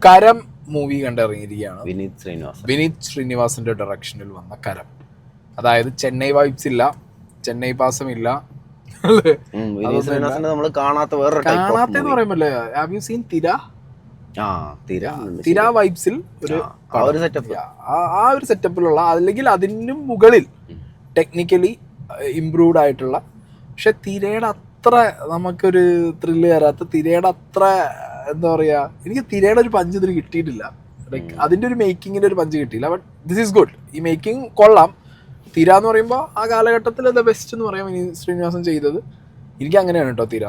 കരം മൂവി കണ്ടിറങ്ങിയിരിക്കുകയാണ്. വിനീത് ശ്രീനിവാസന്റെ ഡയറക്ഷനിൽ വന്ന കരം. അതായത് ചെന്നൈ വൈബ്സ് ഇല്ല, ചെന്നൈ പാസം ഇല്ല, കാണാത്തെന്ന് പറയുമ്പോ ഹാവ് യു സീൻ തിര? തിര വൈബ്സിൽ ആ ഒരു സെറ്റപ്പിലുള്ള, അല്ലെങ്കിൽ അതിനും മുകളിൽ ടെക്നിക്കലി ഇംപ്രൂവ്ഡ് ആയിട്ടുള്ള, പക്ഷെ തിരയുടെ അത്ര നമുക്കൊരു ത്രില്ല് തരാത്ത, തിരയുടെ അത്ര എന്താ പറയാ, എനിക്ക് തിരയുടെ ഒരു പഞ്ച് ഇതിന് കിട്ടിയിട്ടില്ല. ലൈക്ക് അതിന്റെ ഒരു മേക്കിങ്ങിന്റെ ഒരു പഞ്ച് കിട്ടിയില്ല. But this is good. ഈ മേക്കിംഗ് കൊള്ളാം. തിര എന്ന് പറയുമ്പോൾ ആ കാലഘട്ടത്തിൽ ദ ബെസ്റ്റ് എന്ന് പറയാം വിനീത് ശ്രീനിവാസൻ ചെയ്തത്. എനിക്ക് അങ്ങനെയാണ് കേട്ടോ തിര.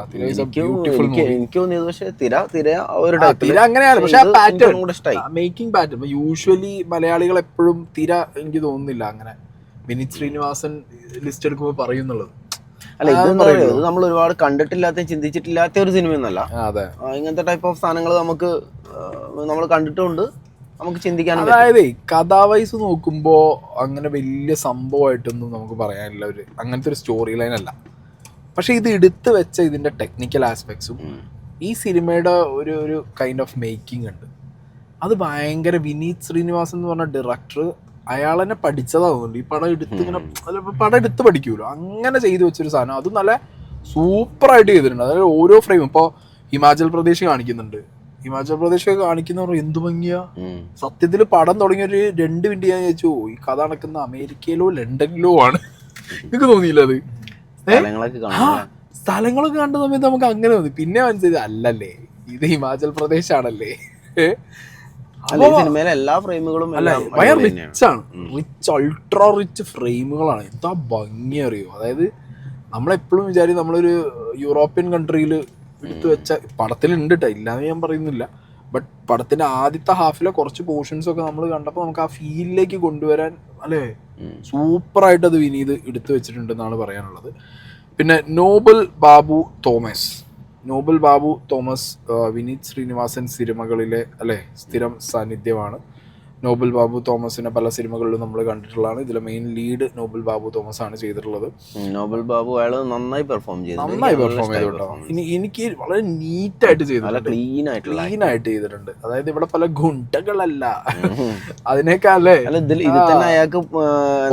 തിര അങ്ങനെയാണ്, പക്ഷെ ആ പാറ്റേൺ, മേക്കിംഗ് പാറ്റേൺ യൂഷ്വലി മലയാളികൾ എപ്പോഴും തിര എനിക്ക് തോന്നുന്നില്ല അങ്ങനെ വിനീത് ശ്രീനിവാസൻ ലിസ്റ്റ് എടുക്കുമ്പോൾ പറയുന്നുള്ളത്. അല്ല, ഇത് നമ്മൾ ഒരുപാട് കണ്ടിട്ടില്ലാത്ത ചിന്തിച്ചിട്ടില്ലാത്ത ഒരു സിനിമയൊന്നല്ല. അതെ, ഇങ്ങനത്തെ ടൈപ്പ് ഓഫ് സാധനങ്ങൾ നമ്മൾ കണ്ടിട്ടുണ്ട്, നമുക്ക് ചിന്തിക്കാൻ. അതായത് കഥാ വൈസ് നോക്കുമ്പോ അങ്ങനെ വലിയ സംഭവമായിട്ടൊന്നും നമുക്ക് പറയാനില്ല, ഒരു അങ്ങനത്തെ ഒരു സ്റ്റോറി ലൈൻ അല്ല. പക്ഷെ ഇത് എടുത്തു വെച്ച ഇതിന്റെ ടെക്നിക്കൽ ആസ്പെക്ട്സും ഈ സിനിമയുടെ ഒരു കൈൻഡ് ഓഫ് മേക്കിംഗ് ഉണ്ട്. അത് ഭയങ്കര, വിനീത് ശ്രീനിവാസൻ എന്ന് പറഞ്ഞ ഡയറക്ടർ അയാൾ തന്നെ പഠിച്ചതാവുന്നുണ്ട്. ഈ പടം എടുത്ത് ഇങ്ങനെ പടം എടുത്ത് പഠിക്കൂലോ, അങ്ങനെ ചെയ്തു വെച്ചൊരു സാധനം. അത് നല്ല സൂപ്പറായിട്ട് ചെയ്തിട്ടുണ്ട്. അതായത് ഓരോ ഫ്രെയിമും ഇപ്പോൾ ഹിമാചൽ പ്രദേശ് കാണിക്കുന്നുണ്ട്. ഹിമാചൽ പ്രദേശ് കാണിക്കുന്നവർ എന്ത് ഭംഗിയാ. സത്യത്തിൽ പടം തുടങ്ങിയ ഒരു 2 മിനിറ്റ് ഞാൻ ചോദിച്ചു, ഈ കഥ നടക്കുന്ന അമേരിക്കയിലോ ലണ്ടനിലോ ആണ്. എനിക്ക് തോന്നിയില്ല അത്. സ്ഥലങ്ങളൊക്കെ കണ്ട സമയത്ത് നമുക്ക് അങ്ങനെ തോന്നി. പിന്നെ മനസ്സിലായത് അല്ലല്ലേ, ഇത് ഹിമാചൽ പ്രദേശ് ആണല്ലേ. എല്ലാ ഫ്രെയിമുകളും ഭയങ്കര റിച്ചാണ്, അൾട്രാ റിച്ച് ഫ്രെയിമുകളാണ്. എന്താ ഭംഗി അറിയോ. അതായത് നമ്മളെപ്പോഴും വിചാരിക്കും നമ്മളൊരു യൂറോപ്യൻ കൺട്രിയിൽ എടുത്തു വെച്ച പടത്തിലുണ്ട് കേട്ടോ, ഇല്ലാന്ന് ഞാൻ പറയുന്നില്ല. ബട്ട് പടത്തിന്റെ ആദ്യത്തെ ഹാഫിലെ കുറച്ച് പോർഷൻസ് ഒക്കെ നമ്മൾ കണ്ടപ്പോൾ നമുക്ക് ആ ഫീലിലേക്ക് കൊണ്ടുവരാൻ അല്ലേ സൂപ്പറായിട്ട് അത് വിനീത് എടുത്തു വെച്ചിട്ടുണ്ടെന്നാണ് പറയാനുള്ളത്. പിന്നെ നോബൽ ബാബു തോമസ് വിനീത് ശ്രീനിവാസൻ സിനിമകളിലെ അല്ലേ സ്ഥിരം സാന്നിധ്യമാണ്. നോബൽ ബാബു തോമസിനെ പല സിനിമകളിലും നമ്മൾ കണ്ടിട്ടുള്ളതാണ്. ഇതിലെ main lead Nobel Babu Thomas ആണ് ചെയ്തിട്ടുള്ളത്. നോബൽ ബാബു അയാൾ നന്നായി പെർഫോം ചെയ്തു കേട്ടോ. എനിക്ക് വളരെ നീറ്റായിട്ട് ചെയ്തിട്ടുണ്ട്, ക്ലീൻ ആയിട്ട് ചെയ്തിട്ടുണ്ട്. അതായത് ഇവിടെ പല ഗുണ്ടകളല്ല, അതിനേക്കാളേ അയാൾക്ക്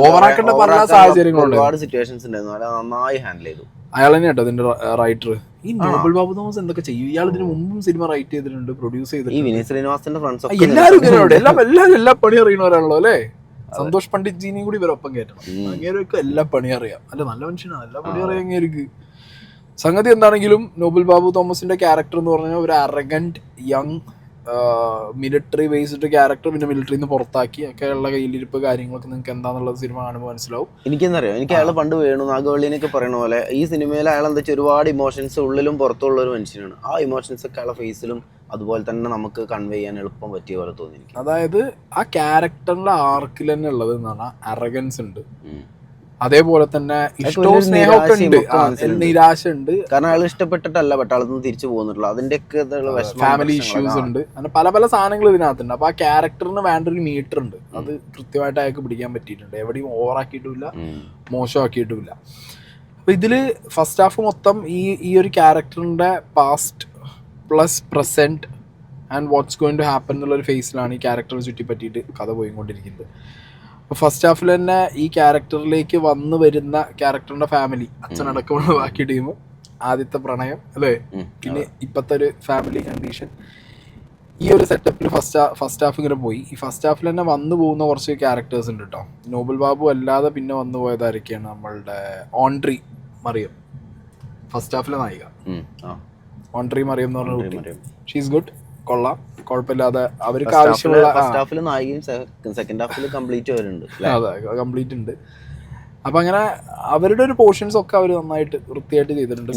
ഓവറാക്കേണ്ട പല സാഹചര്യങ്ങളുണ്ട്, ഒരുപാട് സിറ്റുവേഷൻസ് ഉണ്ടായിരുന്നു. അയാൾ നന്നായി ഹാൻഡിൽ ചെയ്തു. അയാൾ തന്നെ കേട്ടോ അതിന്റെ റൈറ്റർ. ഈ നോബൽ ബാബു തോമസ് എന്തൊക്കെ ചെയ്യും. ഇയാൾ ഇതിന് മുമ്പും സിനിമ റൈറ്റ് ചെയ്തിട്ടുണ്ട്, പ്രൊഡ്യൂസ് ചെയ്തിട്ടുണ്ട്. എല്ലാവരും എല്ലാ പണി അറിയണവരാണല്ലോ അല്ലേ. സന്തോഷ് പണ്ഡിറ്റ് ജീനിയും കൂടി ഇവരൊപ്പം കയറ്റണം. അങ്ങേരൊക്കെ എല്ലാ പണി അറിയാം. അല്ല, നല്ല മനുഷ്യനാണ്, എല്ലാ പണി അറിയാം അങ്ങേർക്ക്. സംഗതി എന്താണെങ്കിലും നോബൽ ബാബു തോമസിന്റെ ക്യാരക്ടർ എന്ന് പറഞ്ഞാൽ ഒരു arrogant young military based character. പിന്നെ മിലിറ്ററിയിൽ നിന്ന് പുറത്താക്കി ഒക്കെയുള്ള കയ്യിലിരിപ്പ് കാര്യങ്ങളൊക്കെ നിങ്ങൾക്ക് എന്താണെന്നുള്ളത് സിനിമ കാണുമ്പോൾ മനസ്സിലാവും. എനിക്കെന്നറിയാം, എനിക്ക് അയാൾ പണ്ട് വേണു നാഗവള്ളിനൊക്കെ പറയുന്ന പോലെ ഈ സിനിമയിൽ അയാൾ എന്താ വെച്ചാൽ ഒരുപാട് ഇമോഷൻസ് ഉള്ളിലും പുറത്തുള്ള ഒരു മനുഷ്യനാണ്. ആ ഇമോഷൻസ് ഒക്കെ അയാളുടെ ഫേസിലും അതുപോലെ തന്നെ നമുക്ക് കൺവേ ചെയ്യാൻ എളുപ്പം പറ്റിയ പോലെ തോന്നി എനിക്ക്. അതായത് ആ ക്യാരക്ടറിന്റെ ആർക്കിൽ തന്നെ ഉള്ളത് എന്ന് പറഞ്ഞാൽ അറഗൻസ് ഉണ്ട്, അതേപോലെ തന്നെ ഇഷ്ടവും സ്നേഹമൊക്കെ ഉണ്ട്, നിരാശ ഉണ്ട്. കാരണം അയാൾ ഇഷ്ടപ്പെട്ടിട്ടല്ല ബട്ട് ആളൊന്നും തിരിച്ചു പോകുന്നില്ല, അതിന്റെയൊക്കെ ഫാമിലി ഇഷ്യൂസ് ഉണ്ട്, അങ്ങനെ പല പല സാധനങ്ങൾ ഇതിനകത്തുണ്ട്. അപ്പൊ ആ ക്യാരക്ടറിന് വേണ്ട ഒരു മീറ്റർ ഉണ്ട്, അത് കൃത്യമായിട്ട് അയാൾക്ക് പിടിക്കാൻ പറ്റിയിട്ടുണ്ട്. എവിടെയും ഓവറാക്കിയിട്ടുമില്ല, മോശമാക്കിയിട്ടുമില്ല. അപ്പൊ ഇതില് ഫസ്റ്റ് ഹാഫ് മൊത്തം ഈ ഒരു ക്യാരക്ടറിന്റെ past plus present and what's going to happen എന്നുള്ളൊരു ഫേസിലാണ് ഈ ക്യാരക്ടറെ ചുറ്റി പറ്റിയിട്ട് കഥ പോയിക്കൊണ്ടിരിക്കുന്നത്. അപ്പോൾ ഫസ്റ്റ് ഹാഫിൽ തന്നെ ഈ ക്യാരക്ടറിലേക്ക് വന്നു വരുന്ന ക്യാരക്ടറിന്റെ ഫാമിലി, അച്ഛനടക്കമുള്ള ബാക്കി ടീം, ആദ്യത്തെ പ്രണയം അല്ലേ, പിന്നെ ഇപ്പോഴത്തെ ഒരു ഫാമിലി കണ്ടീഷൻ, ഈ ഒരു സെറ്റപ്പിൽ ഫസ്റ്റ് ഹാഫ് ഇങ്ങനെ പോയി. ഈ ഫസ്റ്റ് ഹാഫിൽ തന്നെ വന്നു പോകുന്ന കുറച്ച് ക്യാരക്ടേഴ്സ് ഉണ്ട് കേട്ടോ. നോബൽ ബാബു അല്ലാതെ പിന്നെ വന്നു പോയതാരൊക്കെയാണ്, നമ്മളുടെ ഓൺട്രി മറിയം, ഫസ്റ്റ് ഹാഫിലെ നായിക ഓൺട്രി മറിയം എന്ന് പറഞ്ഞ ഷീസ് ഗുഡ്, കൊള്ളാം, കുഴപ്പമില്ലാതെ. അവർക്ക് ആവശ്യമുള്ള കംപ്ലീറ്റ് ഉണ്ട്. അപ്പൊ അങ്ങനെ അവരുടെ ഒരു പോർഷൻസ് ഒക്കെ അവർ നന്നായിട്ട് വൃത്തിയായിട്ട് ചെയ്തിട്ടുണ്ട്.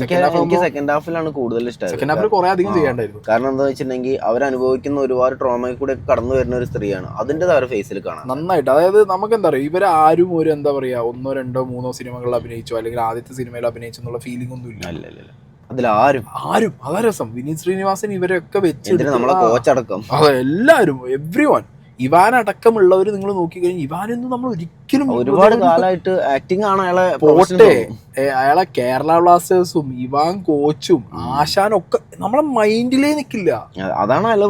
സെക്കൻഡ് ഹാഫിലാണ് കൂടുതൽ ഇഷ്ടം. സെക്കൻഡ് ഹാഫിൽ കുറെ അധികം ചെയ്യാണ്ടായിരുന്നു. കാരണം എന്താ വെച്ചിട്ടുണ്ടെങ്കിൽ അവരനുഭവിക്കുന്ന ഒരുപാട് ട്രോമയിൽ കൂടെ കടന്നു വരുന്ന ഒരു സ്ത്രീയാണ്, അതിന്റെ അവരുടെ ഫേസിൽ കാണാം നന്നായിട്ട്. അതായത് നമുക്ക് എന്താ പറയുക, ഇവരാരും ഒരു എന്താ പറയാ 1, 2, 3 സിനിമകളിൽ അഭിനയിച്ചോ അല്ലെങ്കിൽ ആദ്യത്തെ സിനിമയിൽ അഭിനയിച്ചോ എന്നുള്ള ഫീലിംഗ് ഒന്നും ഇല്ല അതിലാരും. അതാ രസം. വിനീത് ശ്രീനിവാസൻ ഇവരൊക്കെ വെച്ച് നമ്മളെ കോച്ചടക്കം അതെ എല്ലാവരും, എവ്രി വൺ. ഇവാൻ അടക്കമുള്ളവർ നിങ്ങൾ നോക്കിക്കഴിഞ്ഞാൽ ഇവാനൊന്നും നമ്മൾ ഒരിക്കലും ഒരുപാട് കാലമായിട്ട് ആക്ടിങ് ആണ് അയാളെ പോട്ടെ, അയാളെ കേരള ബ്ലാസ്റ്റേഴ്സും ഇവാൻ കോച്ചും ആശാനും ഒക്കെ നമ്മളെ മൈൻഡിലേ നിൽക്കില്ല. അതാണ് അയാളെ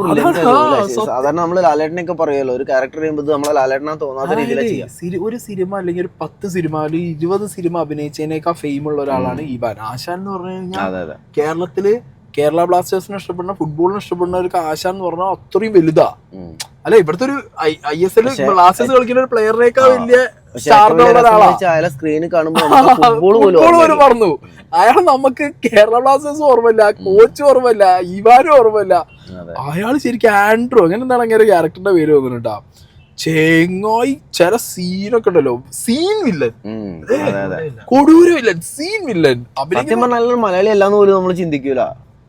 സാധാരണ നമ്മള് ലാലേട്ടനൊക്കെ പറയുമല്ലോ, ഒരു ക്യാരക്ടർ ചെയ്യുമ്പോൾ നമ്മളെ ലാലേട്ടനാ തോന്നാത്ത രീതിയിലാണ്. ഒരു സിനിമ അല്ലെങ്കിൽ ഒരു 10 സിനിമ അല്ലെങ്കിൽ 20 സിനിമ അഭിനയിച്ചതിനേക്കാൾ ഫെയിം ഉള്ള ഒരാളാണ് ഇവാൻ. ആശാൻ എന്ന് പറഞ്ഞു കഴിഞ്ഞാൽ കേരളത്തില് കേരള ബ്ലാസ്റ്റേഴ്സിനെ ഇഷ്ടപ്പെടുന്ന, ഫുട്ബോളിനെ ഇഷ്ടപ്പെടുന്നവർക്ക് ആശാൻ എന്ന് പറഞ്ഞാൽ അത്രയും വലുതാ. അല്ല, ഇവിടുത്തെ ഒരു ISL ബ്ലാസ്റ്റേഴ്സ് കളിക്കുന്ന ഒരു പ്ലെയറിനേക്കാൾ വലിയ അയാളെ സ്ക്രീനിൽ കാണുമ്പോൾ പോലും പറഞ്ഞു. അയാൾ നമുക്ക് കേരള ബ്ലാസ്റ്റേഴ്സ് ഓർമ്മയില്ല, കോച്ച് ഓർമ്മയില്ല, ഇവാനും ഓർമ്മയില്ല. അയാൾ ശരിക്കും ആൻഡ്രോ അങ്ങനെ എന്താണ് അങ്ങനെ ക്യാരക്ടറിന്റെ പേര് വന്നിട്ടാ. ചേങ്ങായി ചില സീനൊക്കെ ഉണ്ടല്ലോ, സീൻ വില്ലൻ, കൊടൂര വില്ലൻ, സീൻ വില്ലൻ. നല്ലൊരു മലയാളി അല്ലാന്ന് പോലും നമ്മൾ ചിന്തിക്കൂല.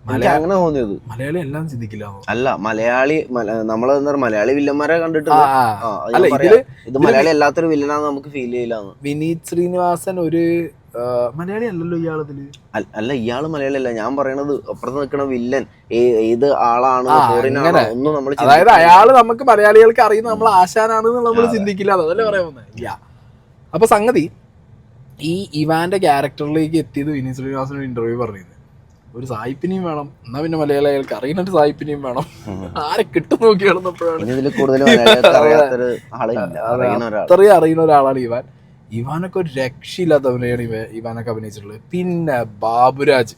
അങ്ങനെ തോന്നിയത് മലയാളി എല്ലാം ചിന്തിക്കില്ല. അല്ല, മലയാളി നമ്മള് മലയാളി വില്ലന്മാരെ കണ്ടിട്ട് ഇത് മലയാളി അല്ലാത്തൊരു വില്ലനാന്ന് നമുക്ക് ഫീൽ ചെയ്യില്ല. വിനീത് ശ്രീനിവാസൻ ഒരു മലയാളി അല്ലല്ലോ ഇയാളതില്. അല്ല, ഇയാള് മലയാളി അല്ല, ഞാൻ പറയണത് അപ്പുറത്ത് നിൽക്കണ വില്ലൻ ഏത് ആളാണ്, ഒന്നും നമ്മൾ, അതായത് അയാള് നമുക്ക് മലയാളികൾക്ക് അറിയുന്ന നമ്മൾ ആശാനാണെന്ന് നമ്മൾ ചിന്തിക്കില്ല, അതല്ലേ പറയാൻ വന്നത്. അപ്പൊ സംഗതി ഈ ഇവാന്റെ ക്യാരക്ടറിലേക്ക് എത്തിയത് വിനീത് ശ്രീനിവാസൻ ഒരു ഇന്റർവ്യൂ പറഞ്ഞത്, ഒരു സായിപ്പിനെയും വേണം, എന്നാ പിന്നെ മലയാളികൾക്ക് അറിയുന്ന ഒരു സായിപ്പിനെയും വേണം. ആരെ കിട്ടും നോക്കി കിടന്നപ്പോഴാണ് അത്രയും അറിയുന്ന ഒരാളാണ് ഇവാൻ. ഇവാനൊക്കെ ഒരു രക്ഷയില്ലാത്തവനെയാണ് ഇവാനൊക്കെ അഭിനയിച്ചിട്ടുള്ളത്. പിന്നെ ബാബുരാജ്,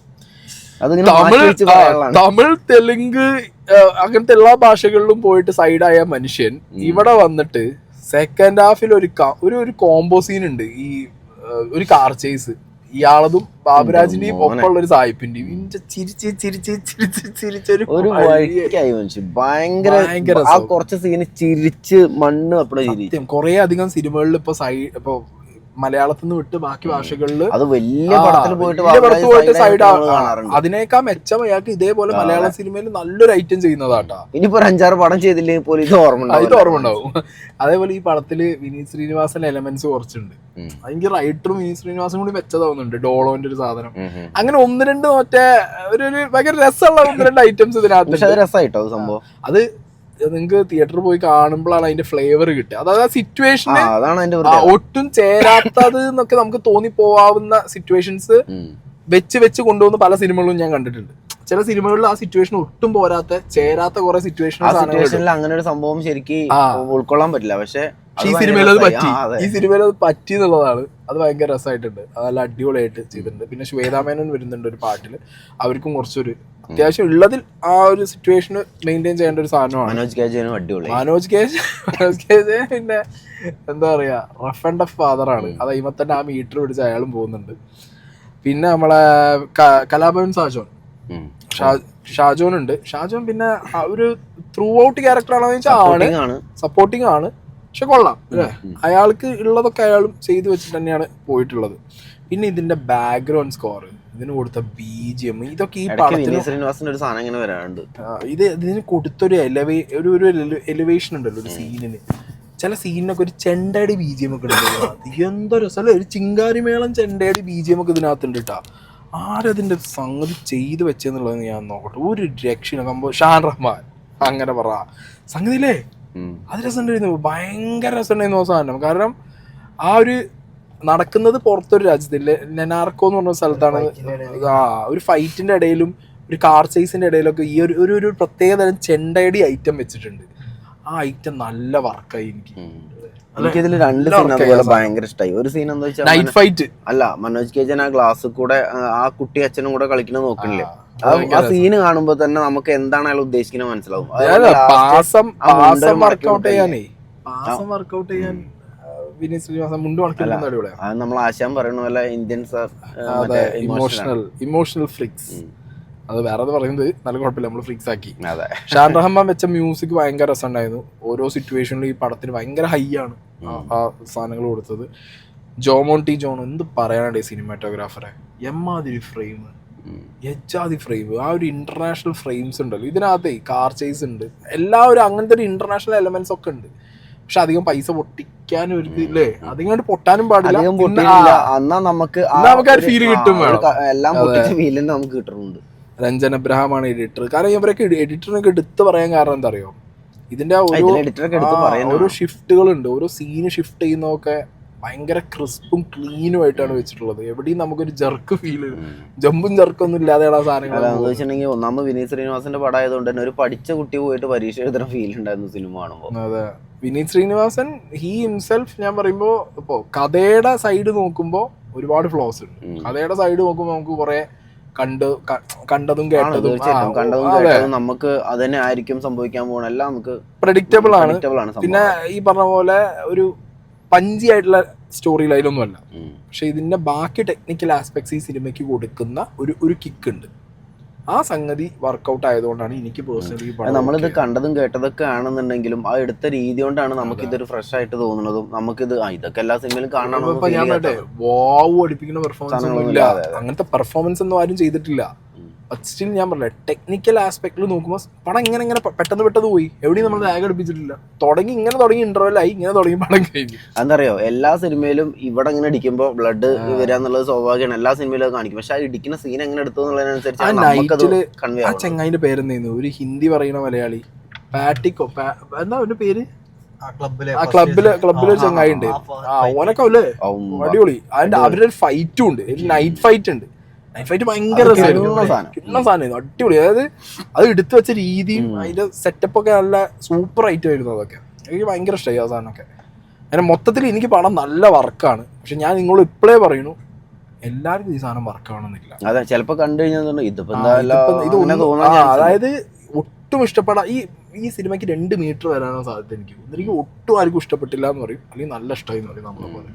തമിഴ് തെലുങ്ക് അങ്ങനത്തെ എല്ലാ ഭാഷകളിലും പോയിട്ട് സൈഡായ മനുഷ്യൻ ഇവിടെ വന്നിട്ട് സെക്കൻഡ് ഹാഫിൽ ഒരു കോംബോ സീൻ ഉണ്ട്. ഈ ഒരു കാർ ചേസ് ഇയാളതും ബാബുരാജിന്റെയും ഒപ്പമുള്ള ഒരു സായിപ്പിന്റെയും ഭയങ്കര കുറച്ച് സീന് ചിരിച്ച് മണ്ണ് കൊറേ അധികം സിനിമകളിൽ ഇപ്പൊ മലയാളത്തിൽ നിന്ന് വിട്ട് ബാക്കി ഭാഷകളിൽ അത് വലിയ പടത്തിൽ പോയിട്ട് സൈഡ് അതിനേക്കാൾ മെച്ചം അയാൾക്ക് ഇതേപോലെ മലയാള സിനിമയിൽ നല്ലൊരു ഐറ്റം ചെയ്യുന്നതാട്ടാ. ഇനിയിപ്പോ 5-6 പടം ചെയ്തില്ലെങ്കിൽ പോലും ഇത് ഓർമ്മ ഉണ്ടാവും. അതേപോലെ ഈ പടത്തില് വിനീത് ശ്രീനിവാസൻ എലമെന്റ്സ് കുറച്ചുണ്ട്. എനിക്ക് റൈറ്ററും വിനീത് ശ്രീനിവാസും കൂടി മെച്ചതാവുന്നുണ്ട്. ഡോളോന്റെ ഒരു സാധനം, അങ്ങനെ 1-2 മറ്റേ ഒരു ഭയങ്കര രസമുള്ള 1-2 ഐറ്റംസ് ഇതിനകത്ത് രസമായിട്ടോ സംഭവം. അത് നിങ്ങൾക്ക് തിയേറ്ററിൽ പോയി കാണുമ്പോഴാണ് അതിന്റെ ഫ്ലേവർ കിട്ടുക. അതായത് ആ സിറ്റുവേഷന് ഒട്ടും ചേരാത്തത് എന്നൊക്കെ നമുക്ക് തോന്നിപ്പോവാവുന്ന സിറ്റുവേഷൻസ് വെച്ച് കൊണ്ടുവന്ന് പല സിനിമകളിലും ഞാൻ കണ്ടിട്ടുണ്ട്. ചില സിനിമകളിൽ ആ സിറ്റുവേഷൻ ഒട്ടും ചേരാത്ത കുറെ സിറ്റുവേഷൻസ് അങ്ങനെ ഒരു സംഭവം ശരിക്കും ഉൾക്കൊള്ളാൻ പറ്റില്ല. പക്ഷെ ഈ സിനിമയിൽ അത് പറ്റി എന്നുള്ളതാണ്. അത് ഭയങ്കര രസമായിട്ടുണ്ട്, അതല്ല അടിപൊളിയായിട്ട് ചെയ്തിട്ടുണ്ട്. പിന്നെ ശ്വേതാമേനോൻ വരുന്നുണ്ട് ഒരു പാട്ടില്, അവർക്കും കുറച്ചൊരു അത്യാവശ്യം ഉള്ളതിൽ ആ ഒരു സിറ്റുവേഷൻ മെയിൻറ്റെയിൻ ചെയ്യേണ്ട ഒരു സാധനമാണ്. മനോജ് കെ പിന്നെ എന്താ പറയാ, റഫ് ആൻഡ് ടഫ് ഫാദറാണ്. അത് അയിമ തന്നെ ആ മീറ്റർ പിടിച്ച് അയാളും പോകുന്നുണ്ട്. പിന്നെ നമ്മളെ കലാഭവൻ ഷാജോൻ ഉണ്ട്. ഷാജോൻ പിന്നെ ഒരു ത്രൂ ഔട്ട് ക്യാരക്ടർ ആണോ ചോദിച്ചാൽ ആണ്, സപ്പോർട്ടിങ് ആണ്, പക്ഷെ കൊള്ളാം അല്ലേ. അയാൾക്ക് ഉള്ളതൊക്കെ അയാളും ചെയ്തു വെച്ചിട്ട് തന്നെയാണ് പോയിട്ടുള്ളത്. പിന്നെ ഇതിന്റെ ബാക്ക്ഗ്രൗണ്ട് സ്കോർ, ഇതിന് കൊടുത്ത BGM, ഇതൊക്കെ ഈ പടത്തിന് ഇതിന് കൊടുത്തൊരു എലിവേഷൻ ഉണ്ടല്ലോ ഒരു സീനിന്. ചില സീനിനൊക്കെ ഒരു ചെണ്ടയുടെ BGM ഒക്കെ ഉണ്ട്. എന്തോ രസമല്ലേ, ഒരു ചിങ്കാരിമേളം ചെണ്ടയുടെ BGM ഒക്കെ ഇതിനകത്തുണ്ട് കേട്ടോ. ആരതിന്റെ സംഗതി ചെയ്തു വെച്ചെന്നുള്ളത് ഞാൻ നോക്കട്ടെ. ഒരു രക്ഷ ഷാൻ റഹ്മാൻ അങ്ങനെ പറ സംഗതിയില്ലേ, അത് രസമുണ്ടായിരുന്നു, ഭയങ്കര രസമുണ്ടായിരുന്നു ആ സാധനം. കാരണം ആ ഒരു നടക്കുന്നത് പുറത്തൊരു രാജ്യത്തില്ലേ, നെനാർക്കോ എന്ന് പറഞ്ഞ സ്ഥലത്താണ്. ഒരു ഫൈറ്റിന്റെ ഇടയിലും ഒരു കാർ ചേസിന്റെ ഇടയിലൊക്കെ ഈ ഒരു പ്രത്യേക തരം ചെണ്ടയുടെ ഐറ്റം വെച്ചിട്ടുണ്ട്. ആ ഐറ്റം നല്ല വർക്കായി. എനിക്കിതിൽ 2 സീൻ അതുപോലെ ഭയങ്കര ഇഷ്ടമായി. ഒരു സീൻ എന്താ വെച്ചാൽ നൈറ്റ് ഫൈറ്റ് അല്ല, മനോജ് കേജൻ ആ ഗ്ലാസ് കൂടെ ആ കുട്ടി അച്ഛനും കൂടെ കളിക്കുന്നത് നോക്കണില്ലേ, ആ സീന് കാണുമ്പോ തന്നെ നമുക്ക് എന്താണ് അയാൾ ഉദ്ദേശിക്കുന്നത് മനസ്സിലാവും. നമ്മൾ ആശാൻ പറയുന്ന പോലെ ഇന്ത്യൻസ് ഇമോഷണൽ ഫ്ലിക്സ്, അത് വേറെ പറയുന്നത് നല്ല കുഴപ്പമില്ല, നമ്മൾ ഫ്ലിക്സ് ആക്കി. ഷാൻ റഹ്മാൻ വെച്ച മ്യൂസിക് ഭയങ്കര രസമുണ്ടായിരുന്നു. ഓരോ സിറ്റുവേഷനിലും ഈ പടത്തിന് ഭയങ്കര ഹൈ ആണ് ആ സാധനങ്ങൾ കൊടുത്തത്. ജോമോണ്ടി ജോൺ എന്ത് പറയാനുണ്ട് ഈ സിനിമാറ്റോഗ്രാഫറെ, എമ്മാതിരി ഫ്രെയിം, എച്ചാതി ഫ്രെയിം, ആ ഒരു ഇന്റർനാഷണൽ ഫ്രെയിംസ് ഉണ്ടല്ലോ ഇതിനകത്ത്. കാർ ചേസ് ഉണ്ട്, എല്ലാവരും അങ്ങനത്തെ ഒരു ഇന്റർനാഷണൽ എലമെന്റ്സ് ഒക്കെ ഉണ്ട്. പക്ഷെ അധികം പൈസ പൊട്ടിക്കാനും ഒരു ഇല്ലേ, അധികം പൊട്ടാനും പാടില്ല. നമുക്ക് ഫീല് കിട്ടും, എല്ലാം നമുക്ക് കിട്ടുന്നുണ്ട്. രഞ്ജൻ അബ്രഹാമാണ് എഡിറ്റർ. കാരണം ഇവരൊക്കെ എഡിറ്ററിനൊക്കെ എടുത്ത് പറയാൻ കാരണം എന്താ അറിയോ, ഇതിന്റെ എഡിറ്ററൊക്കെ എടുത്ത് ഓരോ ഷിഫ്റ്റുകളുണ്ട്, ഓരോ സീന് ഷിഫ്റ്റ് ചെയ്യുന്നതൊക്കെ ഭയങ്കര ക്രിസ്പും ക്ലീനും ആയിട്ടാണ് വെച്ചിട്ടുള്ളത്. എവിടെയും നമുക്കൊരു ജർക്ക് ഫീല്, ജമ്പും ജർക്കൊന്നും ഇല്ലാതെയാണ് ആ സാധനങ്ങൾ. വെച്ചിട്ടുണ്ടെങ്കിൽ ഒന്നാമത് വിനീത് ശ്രീനിവാസന്റെ പടം ആയതുകൊണ്ട് തന്നെ ഒരു പഠിച്ച കുട്ടി പോയിട്ട് പരീക്ഷ എഴുതുന്ന ഫീൽ ഉണ്ടായിരുന്നു സിനിമ കാണുമ്പോൾ. അതെ, വിനീത് ശ്രീനിവാസൻ ഹി ഹിംസെൽഫ്, ഞാൻ പറയുമ്പോ ഇപ്പോ കഥയുടെ സൈഡ് നോക്കുമ്പോ ഒരുപാട് ഫ്ലോസ് ഉണ്ട്. കഥയുടെ സൈഡ് നോക്കുമ്പോ നമുക്ക് കുറെ കണ്ടതും കേട്ടതും നമുക്ക് അതന്നെ ആയിരിക്കും സംഭവിക്കാൻ പോകണം, എല്ലാം നമുക്ക് പ്രഡിക്റ്റബിൾ ആണ്. പിന്നെ ഈ പറഞ്ഞ പോലെ ഒരു പഞ്ചി ആയിട്ടുള്ള സ്റ്റോറി ലൈനൊന്നും അല്ല, പക്ഷെ ഇതിന്റെ ബാക്കി ടെക്നിക്കൽ ആസ്പെക്ട്സ് ഈ സിനിമയ്ക്ക് കൊടുക്കുന്ന ഒരു കിക്ക് ഉണ്ട്. ആ സംഗതി വർക്കൗട്ട് ആയതുകൊണ്ടാണ് എനിക്ക് പേഴ്സണലി നമ്മളിത് കണ്ടതും കേട്ടതൊക്കെ ആണെന്നുണ്ടെങ്കിലും ആ എടുത്ത രീതി കൊണ്ടാണ് നമുക്കിതൊരു ഫ്രഷ് ആയിട്ട് തോന്നുന്നതും. നമുക്കിത് ഇതൊക്കെ എല്ലാ സിനിമയിലും കാണണം. വാവ് അടിപ്പിക്കുന്ന പെർഫോമൻസ് ഒന്നും ഇല്ല, അങ്ങനത്തെ പെർഫോമൻസ് ഒന്നും ആരും ചെയ്തിട്ടില്ല. ബട്ട് സ്റ്റിൽ ഞാൻ പറഞ്ഞില്ല, ടെക്നിക്കൽ ആസ്പെക്ടിൽ നോക്കുമ്പോൾ പടം ഇങ്ങനെ പെട്ടെന്ന് പോയി, എവിടെയും നമ്മൾ ലാഗ് അടിപ്പിച്ചിട്ടില്ല. തുടങ്ങി ഇന്റർവെൽ ആയി, ഇങ്ങനെ തുടങ്ങി പടം കഴിഞ്ഞു. അതറിയോ, എല്ലാ സിനിമയിലും ഇവിടെ ഇങ്ങനെ ഇടിക്കുമ്പോൾ ബ്ലഡ് വരിക എന്നുള്ളത് സ്വാഭാവികമാണ്, എല്ലാ സിനിമയിലും കാണിക്കും. പക്ഷെ ആ ഇടിക്കുന്ന സീൻ എങ്ങനെ എടുത്തു എന്നുള്ളതിനനുസരിച്ച് ആ ചെങ്ങായിന്റെ പേരെന്തായിരുന്നു, ഒരു ഹിന്ദി പറയുന്ന മലയാളി, പാറ്റിക്കോ എന്താ ഒരു പേര്, ക്ലബിലെ ചെങ്ങായി ഉണ്ട്, ഓനൊക്കെ അല്ലേ അടിപൊളി. അതിന്റെ അവരുടെ ഒരു ഫൈറ്റും ഉണ്ട്, നൈറ്റ് ഫൈറ്റ് ഉണ്ട്. നൈറ്റ് ഫൈറ്റ് ഭയങ്കര സാധനം, അടിപൊളി. അതായത് അത് എടുത്തു വെച്ച രീതിയും അതിന്റെ സെറ്റപ്പ് ഒക്കെ നല്ല സൂപ്പർ ആയിട്ട് വരുന്നു. അതൊക്കെ എനിക്ക് ഭയങ്കര ഇഷ്ടമായി ആ സാധനമൊക്കെ. അങ്ങനെ മൊത്തത്തിൽ എനിക്ക് പടം നല്ല വർക്കാണ്. പക്ഷെ ഞാൻ നിങ്ങളോട് ഇപ്പോഴേ പറയുന്നു, എല്ലാവർക്കും ഈ സാധനം വർക്കാവണമെന്നില്ല. അതെ, ചിലപ്പോ കണ്ടു കഴിഞ്ഞാൽ അതായത് ഒട്ടും ഇഷ്ടപ്പെടാം. ഈ സിനിമയ്ക്ക് 2 മീറ്റർ വരാനോ സാധ്യത എനിക്ക് ഒട്ടും ആർക്കും ഇഷ്ടപ്പെട്ടില്ല എന്ന് പറയും, അല്ലെങ്കിൽ നല്ല ഇഷ്ടമായി എന്ന് പറയും നമ്മളെ പോലെ.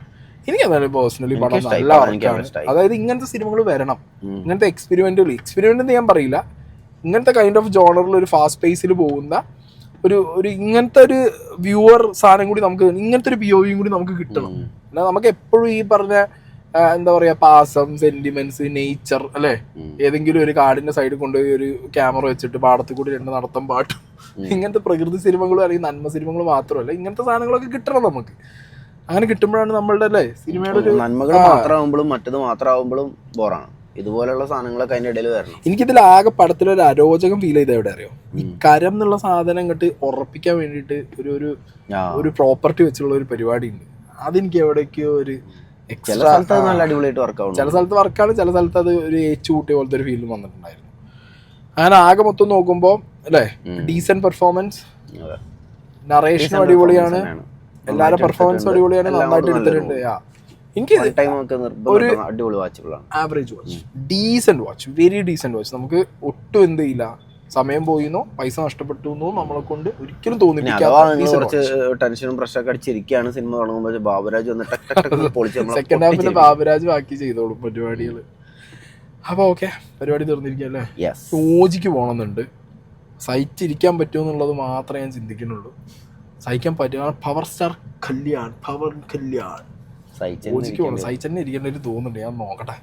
എനിക്ക് എന്തായാലും പേഴ്സണലി പടം നല്ല വർക്കാണ്. അതായത് ഇങ്ങനത്തെ സിനിമകൾ വരണം, ഇങ്ങനത്തെ എക്സ്പെരിമെന്റ് ഞാൻ പറയില്ല, ഇങ്ങനത്തെ കൈൻഡ് ഓഫ് ജോണറിൽ ഒരു ഫാസ്റ്റ് പേസിൽ പോകുന്ന ഒരു ഇങ്ങനത്തെ ഒരു വ്യൂവർ സാധനം കൂടി നമുക്ക്, ഇങ്ങനത്തെ ഒരു POV കൂടി നമുക്ക് കിട്ടണം. അല്ല നമുക്ക് എപ്പോഴും ഈ പറഞ്ഞ എന്താ പറയാ പാസം, സെന്റിമെന്റ്സ്, നേച്ചർ അല്ലെ, ഏതെങ്കിലും ഒരു കാടിന്റെ സൈഡിൽ കൊണ്ടുപോയി ഒരു ക്യാമറ വെച്ചിട്ട് പാടത്തിൽ കൂടി 2 നടത്തം പാട്ടും, ഇങ്ങനത്തെ പ്രകൃതി സിനിമകളും അല്ലെങ്കിൽ നന്മ സിനിമകൾ മാത്രമല്ല, ഇങ്ങനത്തെ സാധനങ്ങളൊക്കെ കിട്ടണം നമുക്ക്. അങ്ങനെ കിട്ടുമ്പോഴാണ് നമ്മളുടെ അല്ലേ സിനിമയുടെ നന്മകൾ മാത്രമാകുമ്പോഴും മറ്റത് മാത്രമാകുമ്പോഴും ബോറാണ്. ഇതുപോലുള്ള സാധനങ്ങളൊക്കെ അതിന്റെ ഇടയിൽ വരണം. എനിക്കിതിൽ ആകെ പടത്തിലൊരു അരോചകം ഫീൽ ചെയ്ത് എവിടെ അറിയോ, ഈ കരം എന്നുള്ള സാധനം ഇങ്ങോട്ട് ഉറപ്പിക്കാൻ വേണ്ടിയിട്ട് ഒരു പ്രോപ്പർട്ടി വെച്ചുള്ള ഒരു പരിപാടി ഉണ്ട്. അതെനിക്ക് എവിടേക്കോ ഒരു ചില സ്ഥലത്ത് നല്ല അടിപൊളിയായിട്ട് വർക്കാവും, ചില സ്ഥലത്ത് വർക്കാണ്, ചില സ്ഥലത്ത് അത് ഒരു ഏച്ചുകൂട്ടിയ പോലത്തെ ഒരു ഫീൽ വന്നിട്ടുണ്ടായിരുന്നു. അങ്ങനെ ആകെ മൊത്തം നോക്കുമ്പോൾ അല്ലേ ഡീസന്റ് പെർഫോമൻസ്, നറേഷൻ അടിപൊളിയാണ്, എല്ലാവരുടെ പെർഫോമൻസ് അടിപൊളിയാണ്, നന്നായിട്ട് എടുത്തിട്ടുണ്ട്. എനിക്ക് ഒരു average watch, decent watch, very decent watch. നമുക്ക് ഒട്ടും എന്ത് ചെയ്യില്ല, സമയം പോയിന്നോ പൈസ നഷ്ടപ്പെട്ടു എന്നോ നമ്മളെ കൊണ്ട് ഒരിക്കലും തോന്നിപ്പിക്കാത്ത ടെൻഷനും പ്രഷറൊക്കെ അടിച്ചിരിക്കുകയാണ് സിനിമ തുടങ്ങുമ്പോൾ ബാബുരാജ് സെക്കൻഡ് ഹാഫിൽ ബാബുരാജ് ബാക്കി ചെയ്തോളും പരിപാടികൾ. അപ്പൊ ഓക്കെ, പരിപാടി തീർന്നിരിക്കല്ലേ. ഓജിക്ക് പോകണമെന്നുണ്ട്, സഹിച്ചിരിക്കാൻ പറ്റുമോ എന്നുള്ളത് മാത്രമേ ഞാൻ ചിന്തിക്കുന്നുള്ളൂ. സഹിക്കാൻ പറ്റുക പവർ സ്റ്റാർ കല്യാൺ, ഓജിക്ക് പോകണം, സഹിച്ചെന്നെ ഇരിക്കേണ്ട ഒരു തോന്നുന്നുണ്ട്. ഞാൻ നോക്കട്ടെ.